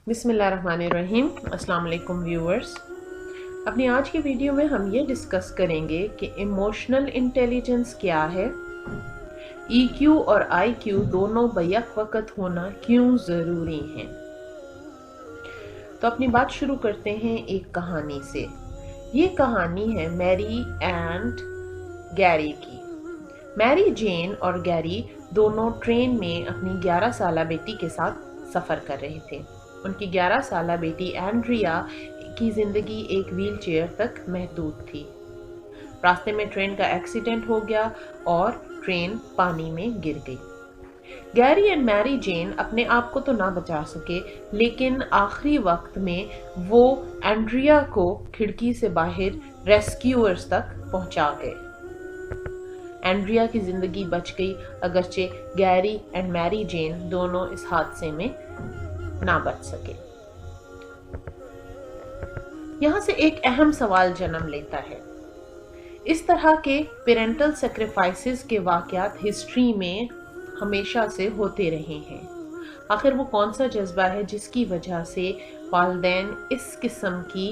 बिस्मिल्लाहिर्रहमानिर्रहीम। अस्सलाम वालेकुम व्यूअर्स। अपनी आज की वीडियो में हम ये डिस्कस करेंगे कि इमोशनल इंटेलिजेंस क्या है, EQ और IQ दोनों बैक वक़्त होना क्यों ज़रूरी हैं। तो अपनी बात शुरू करते हैं एक कहानी से। ये कहानी है मैरी एंड गैरी की। मैरी जेन और गैरी दोनों ट्रेन में अपनी 11 साला बेटी के साथ सफ़र कर रहे थे। उनकी 11 साला बेटी एंड्रिया की ज़िंदगी एक व्हील चेयर तक महदूद थी। रास्ते में ट्रेन का एक्सीडेंट हो गया और ट्रेन पानी में गिर गई। गैरी एंड मैरी जेन अपने आप को तो ना बचा सके, लेकिन आखिरी वक्त में वो एंड्रिया को खिड़की से बाहर रेस्क्यूअर्स तक पहुंचा गए। एंड्रिया की जिंदगी बच गई, अगरचे गैरी एंड मैरी जेन दोनों इस हादसे में ना बच सके। यहां से एक अहम सवाल जन्म लेता है। इस तरह के पेरेंटल सैक्रिफाइसेस के वाकयात हिस्ट्री में हमेशा से होते रहे हैं। आखिर वो कौन सा जज्बा है जिसकी वजह से वालिदैन इस किस्म की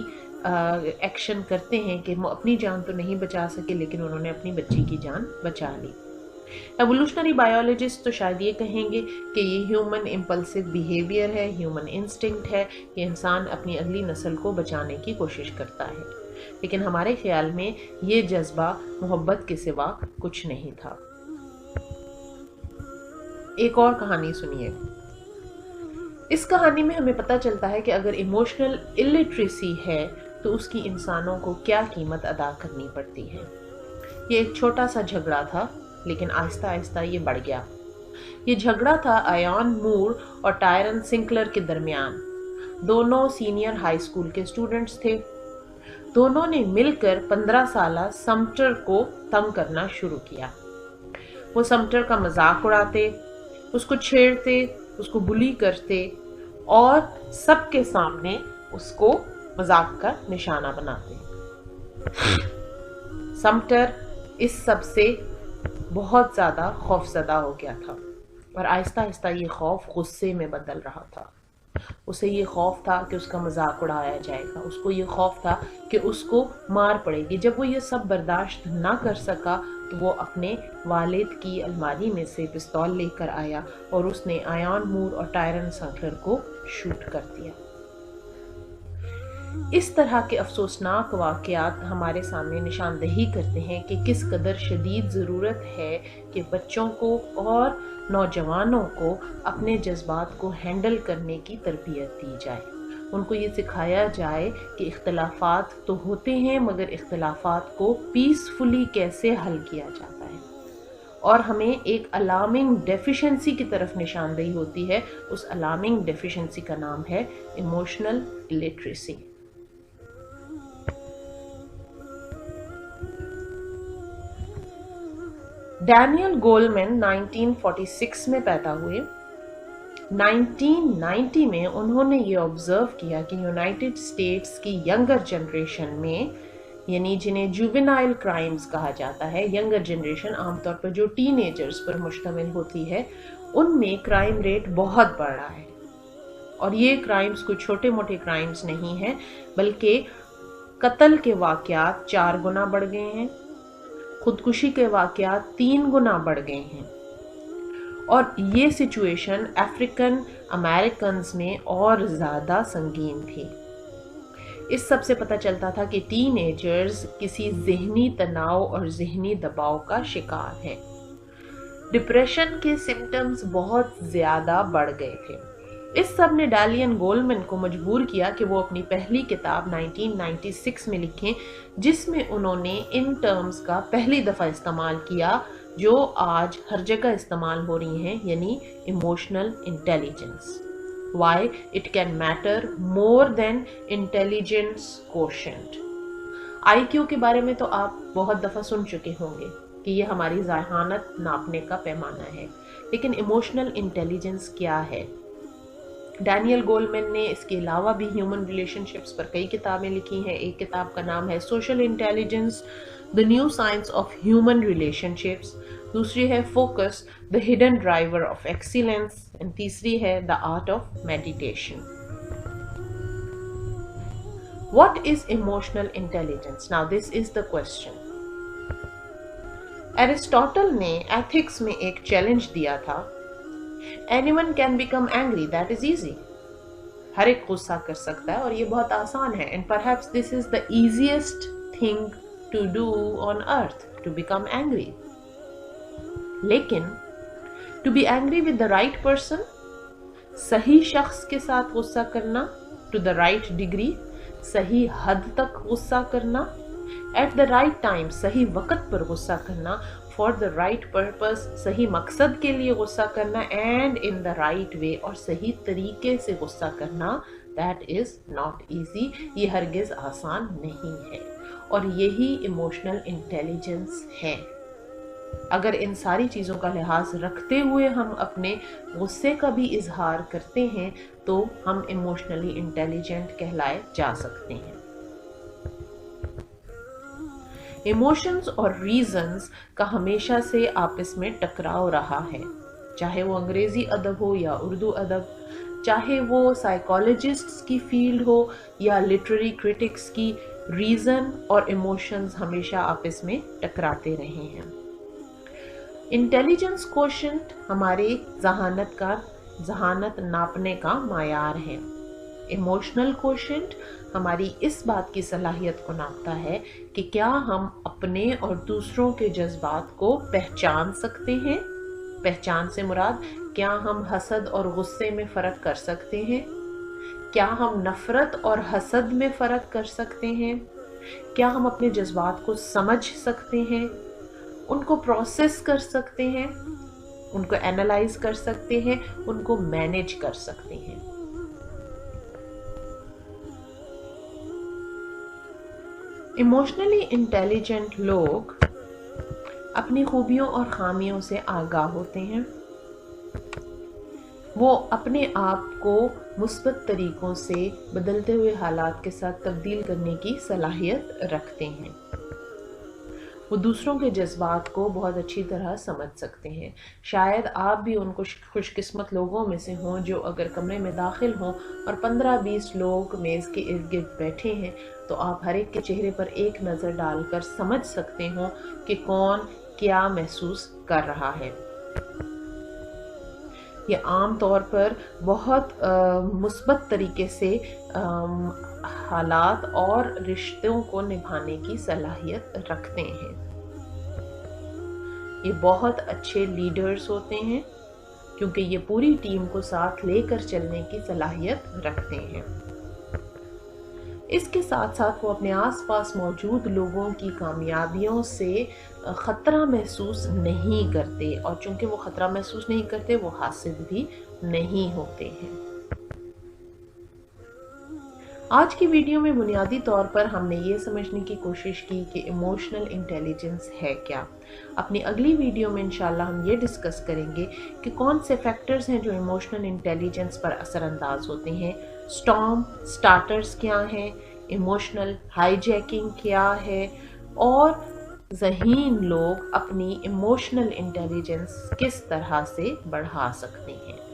एक्शन करते हैं कि वो अपनी जान तो नहीं बचा सके, लेकिन उन्होंने अपनी बच्ची की जान बचा ली। एवोल्यूशनरी बायोलॉजिस्ट तो शायद ये कहेंगे कि ये ह्यूमन इम्पल्सिव बिहेवियर है, ह्यूमन इंस्टिंक्ट है कि इंसान अपनी अगली नस्ल को बचाने की कोशिश करता है। लेकिन हमारे ख्याल में ये जज्बा मोहब्बत के सिवा कुछ नहीं था। एक और कहानी सुनिए। इस कहानी में हमें पता चलता है कि अगर इमोशनल इलिटरेसी है तो उसकी इंसानों को क्या कीमत अदा करनी पड़ती है। ये एक छोटा सा झगड़ा था, लेकिन आहिस्ता आहिस्ता ये बढ़ गया। ये झगड़ा था आयन मूर और टायरन सिंकलर के दरमियान। दोनों सीनियर हाई स्कूल के स्टूडेंट्स थे। दोनों ने मिलकर 15 साला समटर को तंग करना शुरू किया। वो समटर का मजाक उड़ाते, उसको छेड़ते, उसको बुली करते और सबके सामने उसको मजाक का निशाना बनाते। समटर इस सब से बहुत ज़्यादा खौफजदा हो गया था और आहिस्ता आहिस्ता ये खौफ गुस्से में बदल रहा था। उसे ये खौफ था कि उसका मजाक उड़ाया जाएगा, उसको ये खौफ था कि उसको मार पड़ेगी। जब वो ये सब बर्दाश्त ना कर सका तो वो अपने वालिद की अलमारी में से पिस्तौल लेकर आया और उसने आयन मूर और टायरन सिंकलर को शूट कर दिया। इस तरह के अफसोसनाक वाक़यात हमारे सामने निशानदही करते हैं कि किस कदर शदीद ज़रूरत है कि बच्चों को और नौजवानों को अपने जज्बात को हैंडल करने की तरबियत दी जाए। उनको ये सिखाया जाए कि इख्तिलाफात तो होते हैं, मगर इख्तिलाफात को पीसफुली कैसे हल किया जाता है। और हमें एक अलार्मिंग डेफिशिएंसी की तरफ निशानदेही होती है। उस अलार्मिंग डेफिशिएंसी का नाम है इमोशनल इलिटरेसी। डैनियल गोलमैन 1946 में पैदा हुए। 1990 में उन्होंने ये ऑब्जर्व किया कि यूनाइटेड स्टेट्स की यंगर जनरेशन में, यानी जिन्हें जुवेनाइल क्राइम्स कहा जाता है, यंगर जनरेशन आमतौर पर जो टीनेजर्स पर मुश्तमिल होती है, उनमें क्राइम रेट बहुत बढ़ रहा है। और ये क्राइम्स कोई छोटे मोटे क्राइम्स नहीं हैं, बल्कि कत्ल के वाक़यात 4 गुना बढ़ गए हैं, खुदकुशी के वाक़यात 3 गुना बढ़ गए हैं। और ये सिचुएशन अफ्रीकन अमेरिकन्स में और ज़्यादा संगीन थी। इस सब से पता चलता था कि टीनेजर्स किसी ज़हनी तनाव और ज़हनी दबाव का शिकार हैं। डिप्रेशन के सिम्टम्स बहुत ज़्यादा बढ़ गए थे। इस सब ने डैनियल गोलमैन को मजबूर किया कि वो अपनी पहली किताब 1996 में लिखें, जिसमें उन्होंने इन टर्म्स का पहली दफ़ा इस्तेमाल किया जो आज हर जगह इस्तेमाल हो रही हैं, यानी emotional intelligence. Why it can matter more than intelligence quotient. IQ के बारे में तो आप बहुत दफ़ा सुन चुके होंगे कि ये हमारी ज़हानत नापने का पैमाना है, लेकिन इमोशनल इंटेलिजेंस क्या है? डैनियल गोलमैन ने इसके अलावा भी ह्यूमन रिलेशनशिप्स पर कई किताबें लिखी हैं। एक किताब का नाम है social intelligence, the new science of human relationships. दूसरी है focus, the hidden driver of excellence, and तीसरी है the art of meditation. What is emotional intelligence? Now this is the question. Aristotle ने एथिक्स में एक चैलेंज दिया था, anyone can become angry, that is easy. हर एक गुस्सा कर सकता है और ये बहुत आसान है, and perhaps this is the easiest thing to do on earth, to become angry. लेकिन to be angry with the right person, सही शख्स के साथ गुस्सा करना, टू द राइट डिग्री, सही हद तक गुस्सा करना, एट द राइट टाइम, सही वक्त पर गुस्सा करना, फॉर द राइट पर्पस, सही मकसद के लिए गुस्सा करना, and in the right way, और सही तरीके से गुस्सा करना, दैट इज नॉट ईजी। ये हरगिज आसान नहीं है, और यही इमोशनल इंटेलिजेंस है। अगर इन सारी चीज़ों का लिहाज रखते हुए हम अपने गुस्से का भी इजहार करते हैं तो हम इमोशनली इंटेलिजेंट कहलाए जा सकते हैं। इमोशंस और रीजंस का हमेशा से आपस में टकराव रहा है, चाहे वो अंग्रेजी अदब हो या उर्दू अदब, चाहे वो साइकोलॉजिस्ट्स की फील्ड हो या लिटरेरी क्रिटिक्स की। रीजन और इमोशंस हमेशा आपस में टकराते रहे हैं। इंटेलिजेंस कोशेंट हमारे जहानत नापने का मायार है। इमोशनल कोशेंट हमारी इस बात की सलाहियत को नापता है कि क्या हम अपने और दूसरों के जज्बात को पहचान सकते हैं। पहचान से मुराद, क्या हम हसद और गुस्से में फ़र्क कर सकते हैं? क्या हम नफ़रत और हसद में फ़र्क कर सकते हैं? क्या हम अपने जज्बात को समझ सकते हैं, उनको प्रोसेस कर सकते हैं, उनको एनालाइज कर सकते हैं, उनको मैनेज कर सकते हैं? इमोशनली इंटेलिजेंट लोग अपनी खूबियों और खामियों से आगाह होते हैं। वो अपने आप को मुस्बत तरीकों से बदलते हुए हालात के साथ तब्दील करने की सलाहियत रखते हैं। वो दूसरों के जज्बात को बहुत अच्छी तरह समझ सकते हैं। शायद आप भी उन खुशकिस्मत लोगों में से हों जो अगर कमरे में दाखिल हों और 15-20 लोग मेज़ के इर्द गिर्द बैठे हैं तो आप हर एक के चेहरे पर एक नज़र डालकर समझ सकते हो कि कौन क्या महसूस कर रहा है। ये आम तौर पर बहुत मुस्बत तरीके से हालात और रिश्तों को निभाने की सलाहियत रखते हैं। ये बहुत अच्छे लीडर्स होते हैं क्योंकि ये पूरी टीम को साथ लेकर चलने की सलाहियत रखते हैं। इसके साथ साथ वो अपने आसपास मौजूद लोगों की कामयाबियों से ख़तरा महसूस नहीं करते, और चूंकि वो ख़तरा महसूस नहीं करते वो हासिद भी नहीं होते हैं। आज की वीडियो में बुनियादी तौर पर हमने ये समझने की कोशिश की कि इमोशनल इंटेलिजेंस है क्या। अपनी अगली वीडियो में इंशाल्लाह हम ये डिस्कस करेंगे कि कौन से फैक्टर्स हैं जो इमोशनल इंटेलिजेंस पर असरअंदाज होते हैं। स्टॉर्म स्टार्टर्स क्या हैं, इमोशनल हाईजैकिंग क्या है, और ज़हीन लोग अपनी इमोशनल इंटेलिजेंस किस तरह से बढ़ा सकते हैं।